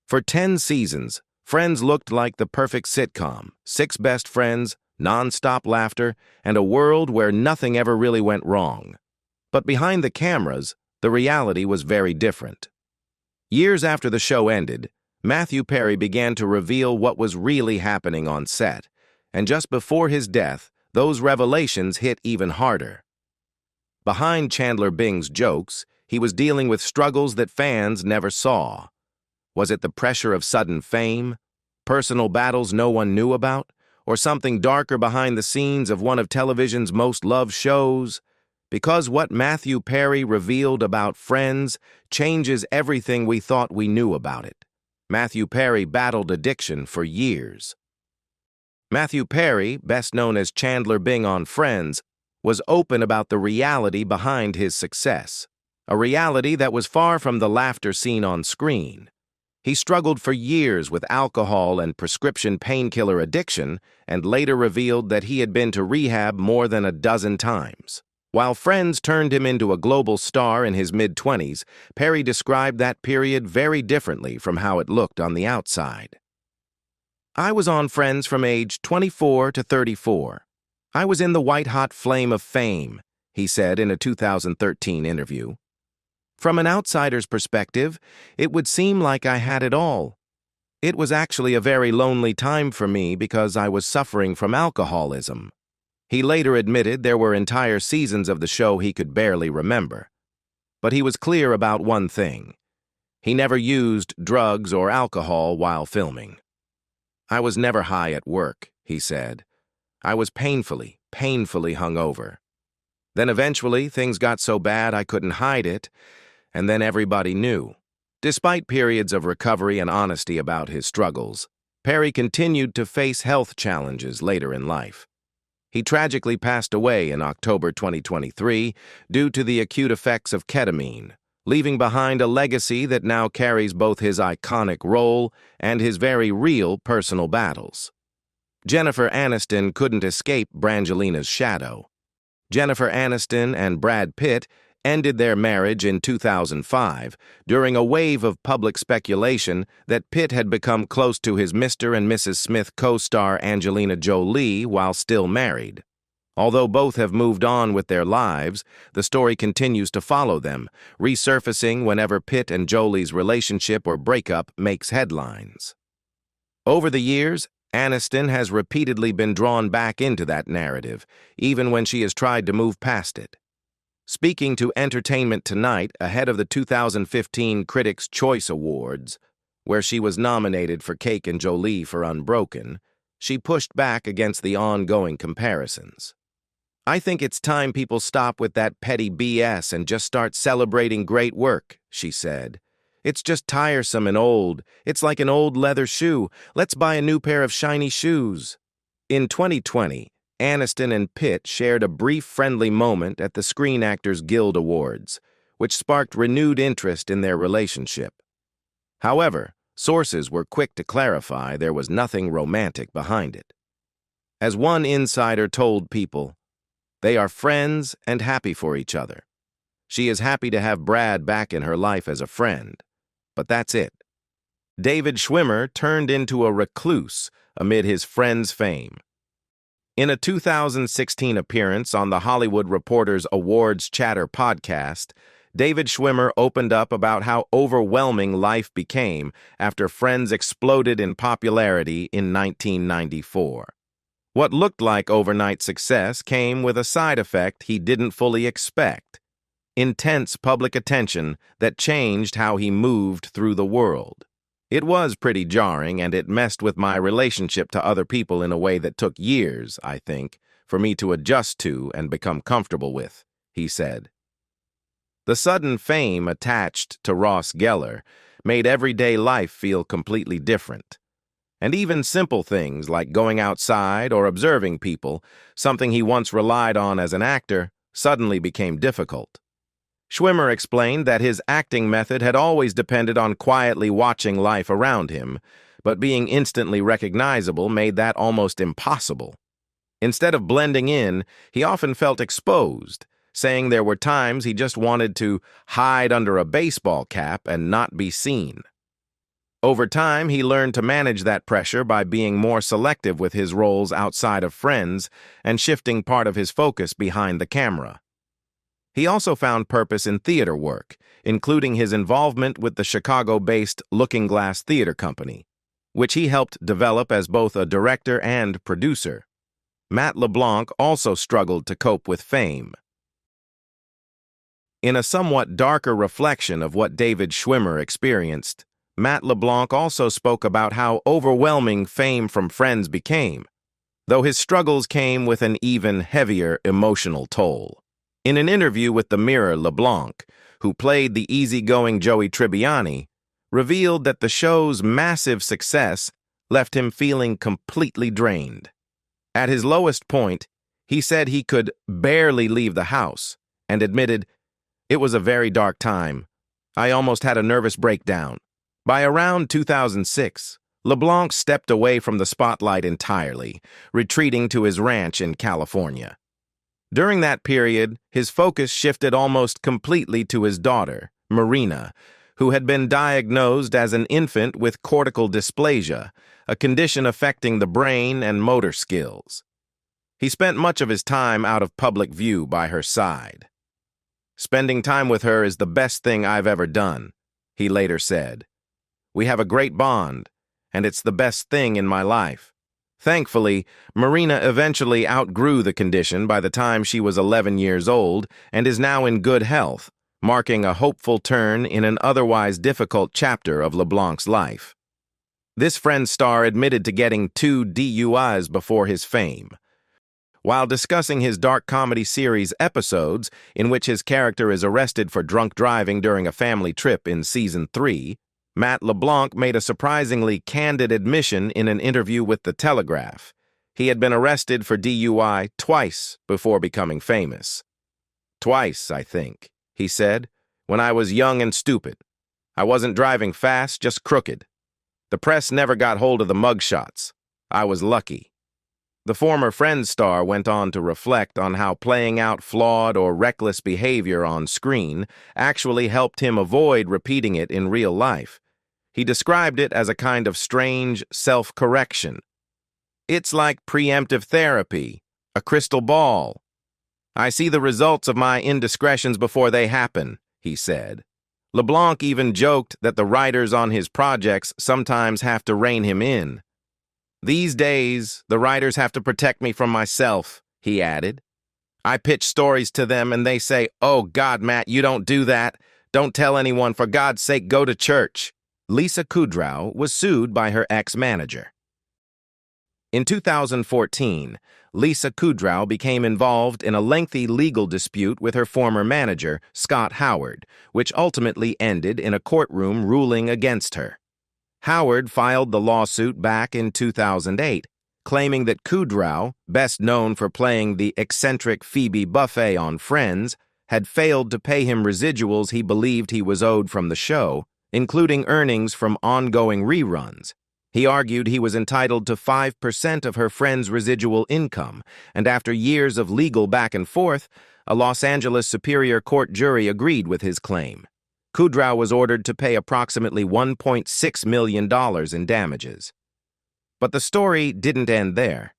For 10 seasons, Friends looked like the perfect sitcom: six best friends, non-stop laughter, and a world where nothing ever really went wrong. But behind the cameras, the reality was very different. Years after the show ended, Matthew Perry began to reveal what was really happening on set, and just before his death, those revelations hit even harder. Behind Chandler Bing's jokes, he was dealing with struggles that fans never saw. Was it the pressure of sudden fame, personal battles no one knew about, or something darker behind the scenes of one of television's most loved shows? Because what Matthew Perry revealed about Friends changes everything we thought we knew about it. Matthew Perry battled addiction for years. Matthew Perry, best known as Chandler Bing on Friends, was open about the reality behind his success, a reality that was far from the laughter seen on screen. He struggled for years with alcohol and prescription painkiller addiction and later revealed that he had been to rehab more than a dozen times. While Friends turned him into a global star in his mid-20s, Perry described that period very differently from how it looked on the outside. "I was on Friends from age 24 to 34. I was in the white-hot flame of fame," he said in a 2013 interview. "From an outsider's perspective, it would seem like I had it all. It was actually a very lonely time for me because I was suffering from alcoholism." He later admitted there were entire seasons of the show he could barely remember. But he was clear about one thing: he never used drugs or alcohol while filming. "I was never high at work," he said. "I was painfully hungover. Then eventually things got so bad I couldn't hide it, and then everybody knew." Despite periods of recovery and honesty about his struggles, Perry continued to face health challenges later in life. He tragically passed away in October 2023 due to the acute effects of ketamine, leaving behind a legacy that now carries both his iconic role and his very real personal battles. Jennifer Aniston couldn't escape Brangelina's shadow. Jennifer Aniston and Brad Pitt ended their marriage in 2005 during a wave of public speculation that Pitt had become close to his Mr. and Mrs. Smith co-star Angelina Jolie while still married. Although both have moved on with their lives, the story continues to follow them, resurfacing whenever Pitt and Jolie's relationship or breakup makes headlines. Over the years, Aniston has repeatedly been drawn back into that narrative, even when she has tried to move past it. Speaking to Entertainment Tonight ahead of the 2015 Critics' Choice Awards, where she was nominated for Cake and Jolie for Unbroken, she pushed back against the ongoing comparisons. "I think it's time people stop with that petty BS and just start celebrating great work," she said. "It's just tiresome and old. It's like an old leather shoe. Let's buy a new pair of shiny shoes." In 2020, Aniston and Pitt shared a brief friendly moment at the Screen Actors Guild Awards, which sparked renewed interest in their relationship. However, sources were quick to clarify there was nothing romantic behind it. As one insider told People, "They are friends and happy for each other. She is happy to have Brad back in her life as a friend, but that's it." David Schwimmer turned into a recluse amid his Friends fame. In a 2016 appearance on The Hollywood Reporter's Awards Chatter podcast, David Schwimmer opened up about how overwhelming life became after Friends exploded in popularity in 1994. What looked like overnight success came with a side effect he didn't fully expect: intense public attention that changed how he moved through the world. "It was pretty jarring, and it messed with my relationship to other people in a way that took years, I think, for me to adjust to and become comfortable with," he said. The sudden fame attached to Ross Geller made everyday life feel completely different. And even simple things like going outside or observing people, something he once relied on as an actor, suddenly became difficult. Schwimmer explained that his acting method had always depended on quietly watching life around him, but being instantly recognizable made that almost impossible. Instead of blending in, he often felt exposed, saying there were times he just wanted to hide under a baseball cap and not be seen. Over time, he learned to manage that pressure by being more selective with his roles outside of Friends and shifting part of his focus behind the camera. He also found purpose in theater work, including his involvement with the Chicago-based Looking Glass Theater Company, which he helped develop as both a director and producer. Matt LeBlanc also struggled to cope with fame. In a somewhat darker reflection of what David Schwimmer experienced, Matt LeBlanc also spoke about how overwhelming fame from Friends became, though his struggles came with an even heavier emotional toll. In an interview with The Mirror, LeBlanc, who played the easygoing Joey Tribbiani, revealed that the show's massive success left him feeling completely drained. At his lowest point, he said he could barely leave the house and admitted, "It was a very dark time. I almost had a nervous breakdown." By around 2006, LeBlanc stepped away from the spotlight entirely, retreating to his ranch in California. During that period, his focus shifted almost completely to his daughter, Marina, who had been diagnosed as an infant with cortical dysplasia, a condition affecting the brain and motor skills. He spent much of his time out of public view by her side. "Spending time with her is the best thing I've ever done," he later said. "We have a great bond, and it's the best thing in my life." Thankfully, Marina eventually outgrew the condition by the time she was 11 years old and is now in good health, marking a hopeful turn in an otherwise difficult chapter of LeBlanc's life. This Friends star admitted to getting 2 DUIs before his fame. While discussing his dark comedy series episodes, in which his character is arrested for drunk driving during a family trip in Season 3, Matt LeBlanc made a surprisingly candid admission in an interview with The Telegraph. He had been arrested for DUI twice before becoming famous. "Twice, I think," he said, "when I was young and stupid. I wasn't driving fast, just crooked. The press never got hold of the mugshots. I was lucky." The former Friends star went on to reflect on how playing out flawed or reckless behavior on screen actually helped him avoid repeating it in real life. He described it as a kind of strange self-correction. "It's like preemptive therapy, a crystal ball. I see the results of my indiscretions before they happen," he said. LeBlanc even joked that the writers on his projects sometimes have to rein him in. "These days, the writers have to protect me from myself," he added. "I pitch stories to them and they say, 'Oh God, Matt, you don't do that. Don't tell anyone, for God's sake, go to church.'" Lisa Kudrow was sued by her ex-manager. In 2014, Lisa Kudrow became involved in a lengthy legal dispute with her former manager, Scott Howard, which ultimately ended in a courtroom ruling against her. Howard filed the lawsuit back in 2008, claiming that Kudrow, best known for playing the eccentric Phoebe Buffay on Friends, had failed to pay him residuals he believed he was owed from the show, including earnings from ongoing reruns. He argued he was entitled to 5% of her Friends' residual income, and after years of legal back and forth, a Los Angeles Superior Court jury agreed with his claim. Kudrow was ordered to pay approximately $1.6 million in damages. But the story didn't end there.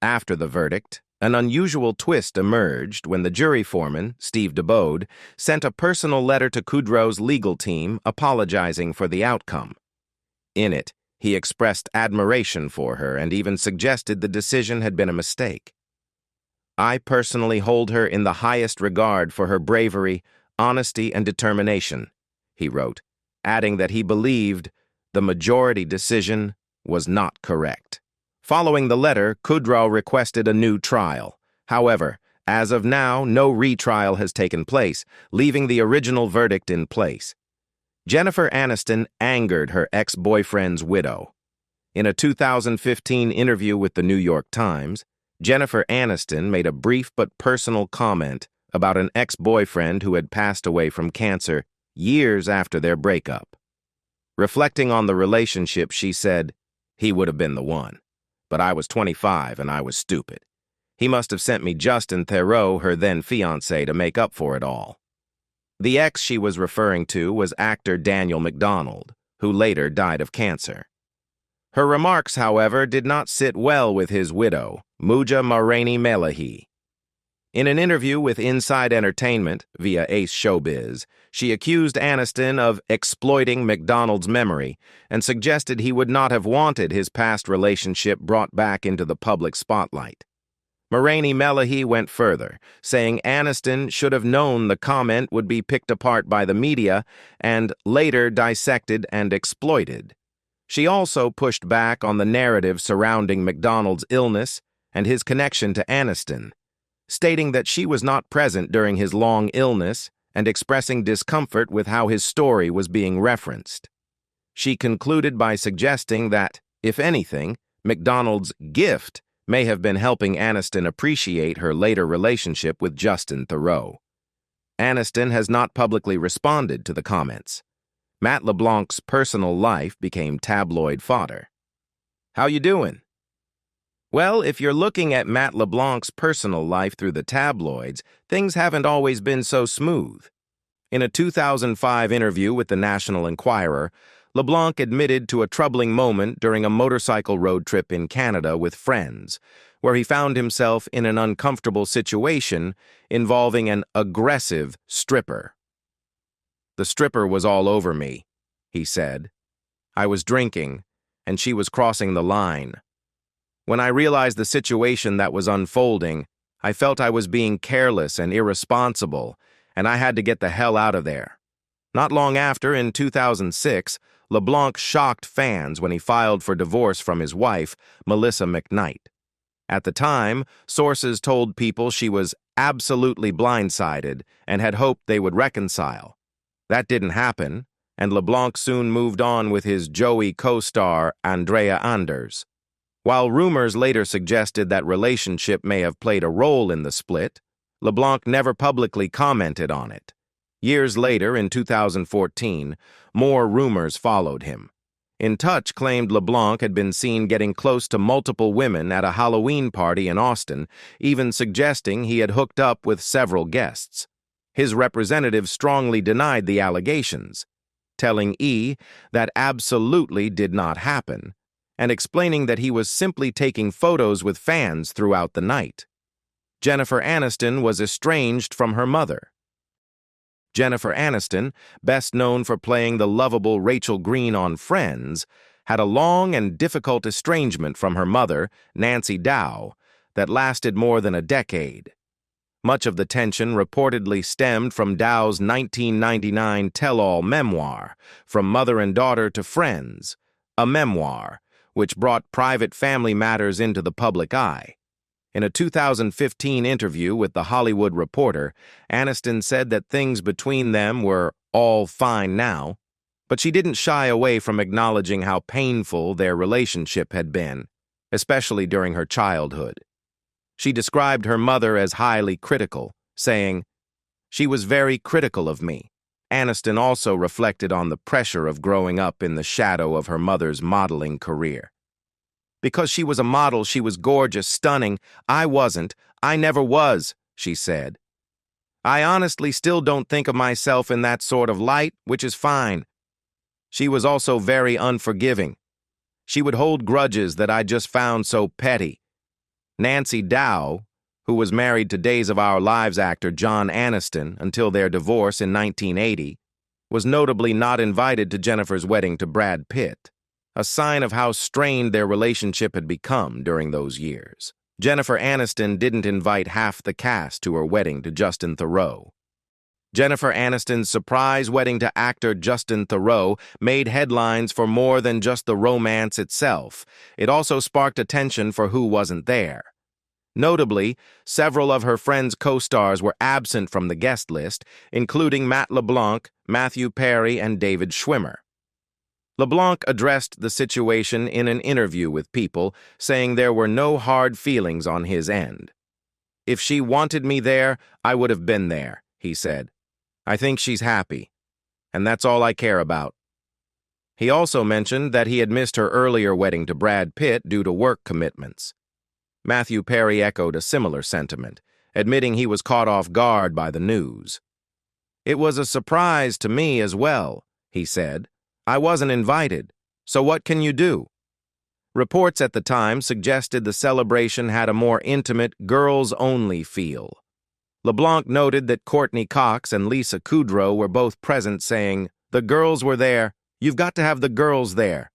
After the verdict, an unusual twist emerged when the jury foreman, Steve DeBode, sent a personal letter to Kudrow's legal team apologizing for the outcome. In it, he expressed admiration for her and even suggested the decision had been a mistake. "I personally hold her in the highest regard for her bravery, honesty, and determination," he wrote, adding that he believed the majority decision was not correct. Following the letter, Kudrow requested a new trial. However, as of now, no retrial has taken place, leaving the original verdict in place. Jennifer Aniston angered her ex-boyfriend's widow. In a 2015 interview with the New York Times, Jennifer Aniston made a brief but personal comment about an ex-boyfriend who had passed away from cancer years after their breakup. Reflecting on the relationship, she said, "He would have been the one. But I was 25 and I was stupid. He must have sent me Justin Theroux, her then-fiancé, to make up for it all." The ex she was referring to was actor Daniel McDonald, who later died of cancer. Her remarks, however, did not sit well with his widow, Mooja Maraini Melahi. In an interview with Inside Entertainment via Ace Showbiz, she accused Aniston of exploiting McDonald's memory and suggested he would not have wanted his past relationship brought back into the public spotlight. Maraini Melahi went further, saying Aniston should have known the comment would be picked apart by the media and later dissected and exploited. She also pushed back on the narrative surrounding McDonald's illness and his connection to Aniston, stating that she was not present during his long illness and expressing discomfort with how his story was being referenced. She concluded by suggesting that, if anything, McDonald's gift may have been helping Aniston appreciate her later relationship with Justin Theroux. Aniston has not publicly responded to the comments. Matt LeBlanc's personal life became tabloid fodder. How you doing? Well, if you're looking at Matt LeBlanc's personal life through the tabloids, things haven't always been so smooth. In a 2005 interview with the National Enquirer, LeBlanc admitted to a troubling moment during a motorcycle road trip in Canada with friends, where he found himself in an uncomfortable situation involving an aggressive stripper. "The stripper was all over me," he said. "I was drinking, and she was crossing the line. When I realized the situation that was unfolding, I felt I was being careless and irresponsible, and I had to get the hell out of there." Not long after, in 2006, LeBlanc shocked fans when he filed for divorce from his wife, Melissa McKnight. At the time, sources told People she was absolutely blindsided and had hoped they would reconcile. That didn't happen, and LeBlanc soon moved on with his Joey co-star Andrea Anders. While rumors later suggested that relationship may have played a role in the split, LeBlanc never publicly commented on it. Years later, in 2014, more rumors followed him. In Touch claimed LeBlanc had been seen getting close to multiple women at a Halloween party in Austin, even suggesting he had hooked up with several guests. His representative strongly denied the allegations, telling E! That absolutely did not happen, and explaining that he was simply taking photos with fans throughout the night. Jennifer Aniston was estranged from her mother. Jennifer Aniston, best known for playing the lovable Rachel Green on Friends, had a long and difficult estrangement from her mother, Nancy Dow, that lasted more than a decade. Much of the tension reportedly stemmed from Dow's 1999 tell-all memoir, From Mother and Daughter to Friends, a memoir which brought private family matters into the public eye. In a 2015 interview with The Hollywood Reporter, Aniston said that things between them were all fine now, but she didn't shy away from acknowledging how painful their relationship had been, especially during her childhood. She described her mother as highly critical, saying, "She was very critical of me." Aniston also reflected on the pressure of growing up in the shadow of her mother's modeling career. "Because she was a model, she was gorgeous, stunning. I wasn't. I never was," she said. "I honestly still don't think of myself in that sort of light, which is fine." She was also very unforgiving. She would hold grudges that I just found so petty. Nancy Dow, who was married to Days of Our Lives actor John Aniston until their divorce in 1980, was notably not invited to Jennifer's wedding to Brad Pitt, a sign of how strained their relationship had become during those years. Jennifer Aniston didn't invite half the cast to her wedding to Justin Theroux. Jennifer Aniston's surprise wedding to actor Justin Theroux made headlines for more than just the romance itself. It also sparked attention for who wasn't there. Notably, several of her friends' co-stars were absent from the guest list, including Matt LeBlanc, Matthew Perry, and David Schwimmer. LeBlanc addressed the situation in an interview with People, saying there were no hard feelings on his end. "If she wanted me there, I would have been there," he said. "I think she's happy, and that's all I care about." He also mentioned that he had missed her earlier wedding to Brad Pitt due to work commitments. Matthew Perry echoed a similar sentiment, admitting he was caught off guard by the news. "It was a surprise to me as well," he said. I wasn't invited. So what can you do? Reports at the time suggested the celebration had a more intimate, girls-only feel. LeBlanc noted that Courtney Cox and Lisa Kudrow were both present, saying, "The girls were there. You've got to have the girls there."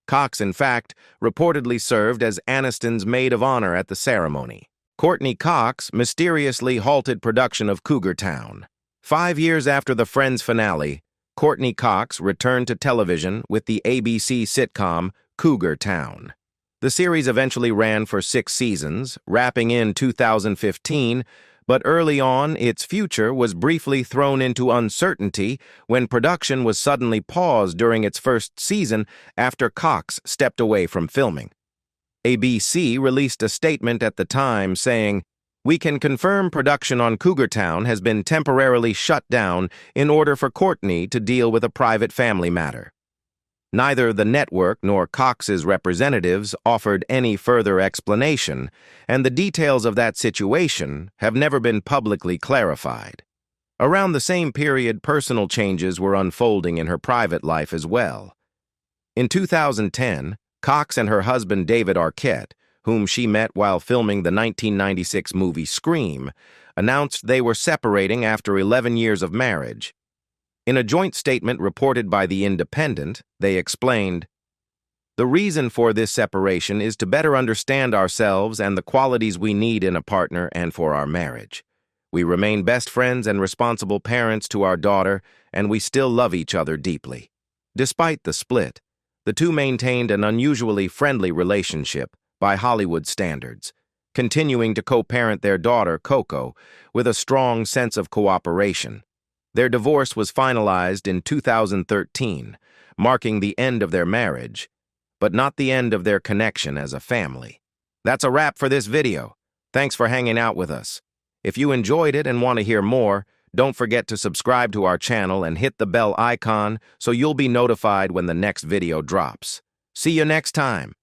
Cox, in fact, reportedly served as Aniston's maid of honor at the ceremony. Courtney Cox mysteriously halted production of Cougar Town. 5 years after the Friends finale, Courtney Cox returned to television with the ABC sitcom Cougar Town. The series eventually ran for 6 seasons, wrapping in 2015, but early on, its future was briefly thrown into uncertainty when production was suddenly paused during its first season after Cox stepped away from filming. ABC released a statement at the time saying, "We can confirm production on Cougar Town has been temporarily shut down in order for Courtney to deal with a private family matter." Neither the network nor Cox's representatives offered any further explanation, and the details of that situation have never been publicly clarified. Around the same period, personal changes were unfolding in her private life as well. In 2010, Cox and her husband David Arquette, whom she met while filming the 1996 movie Scream, announced they were separating after 11 years of marriage. In a joint statement reported by The Independent, they explained, "The reason for this separation is to better understand ourselves and the qualities we need in a partner and for our marriage. We remain best friends and responsible parents to our daughter, and we still love each other deeply." Despite the split, the two maintained an unusually friendly relationship by Hollywood standards, continuing to co-parent their daughter, Coco, with a strong sense of cooperation. Their divorce was finalized in 2013, marking the end of their marriage, but not the end of their connection as a family. That's a wrap for this video. Thanks for hanging out with us. If you enjoyed it and want to hear more, don't forget to subscribe to our channel and hit the bell icon so you'll be notified when the next video drops. See you next time.